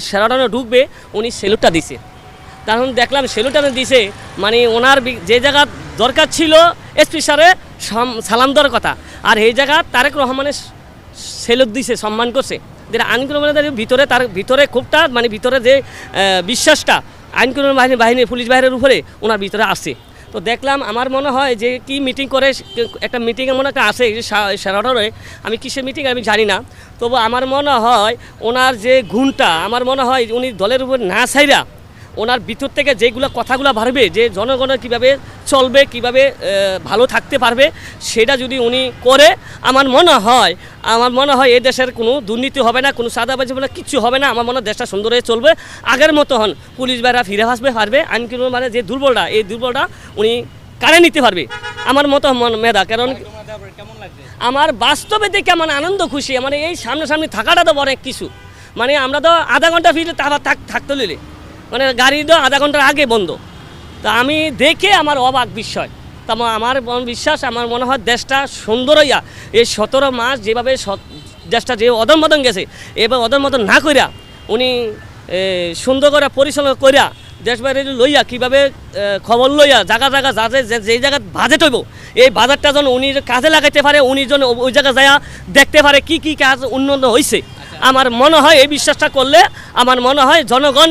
সেরাটনে ঢুকবে উনি সেলুটটা দিছে। তখন দেখলাম সেলুটটা দিছে মানে ওনার যে জায়গা দরকার ছিল এসপি স্যারে সালাম দেওয়ার কথা, আর এই জায়গা তারেক রহমানের সেলুট দিছে, সম্মান করছে। যেটা আইনকানুনের ভিতরে তার ভিতরে খুবটা মানে ভিতরে যে বিশ্বাসটা আইনকানুন বাহিনী পুলিশ বাহিনীর উপরে ওনার ভিতরে আসে। তো দেখলাম আমার মনে হয় যে কি মিটিং করে একটা মিটিংয়ের মনে একটা আসে সেরাটনে, আমি কিসের মিটিং আমি জানি না, তবু আমার মনে হয় ওনার যে গুণটা আমার মনে হয় উনি দলের উপর না ছাইরা ওনার ভিতর থেকে যেগুলো কথাগুলো বাড়বে যে জনগণের কীভাবে চলবে, কিভাবে ভালো থাকতে পারবে, সেটা যদি উনি করে আমার মনে হয় এই দেশের কোনো দুর্নীতি হবে না, কোনো সাদাবাজি হবে না, কিচ্ছু হবে না। আমার মনে হয় দেশটা সুন্দর হয়ে চলবে, আগের মতো হন পুলিশ বাইরা ফিরে আসবে পারবে, আইনকানুন মানে যে দুর্বলটা এই দুর্বলটা উনি কারে নিতে পারবে আমার মতো মেধা। কারণ আমার বাস্তবে দেখে আমার আনন্দ খুশি, মানে এই সামনাসামনি থাকাটা তো বড় কিছু, মানে আমরা তো আধা ঘন্টা ফিরে থাকতে নিলে মানে গাড়ি তো আধা ঘন্টার আগে বন্ধ। তা আমি দেখে আমার অবাক বিস্ময়। তা আমার বিশ্বাস আমার মনে হয় দেশটা সুন্দর হইয়া এই 17 মাস যেভাবে দেশটা যে অদমবদন গেছে এবার অদমবদন না কইরা উনি সুন্দর করে পরিচালনা কইরা দেশ বাইরে লইয়া কীভাবে খবর লইয়া জায়গা যেই জায়গা বাজেট হইব এই বাজারটা যেন উনি কাজে লাগাইতে পারে, উনি যেন ওই জায়গায় যাইয়া দেখতে পারে কি কি কাজ উন্নত হয়েছে। আমার মনে হয় এই বিশ্বাসটা করলে আমার মনে হয় জনগণ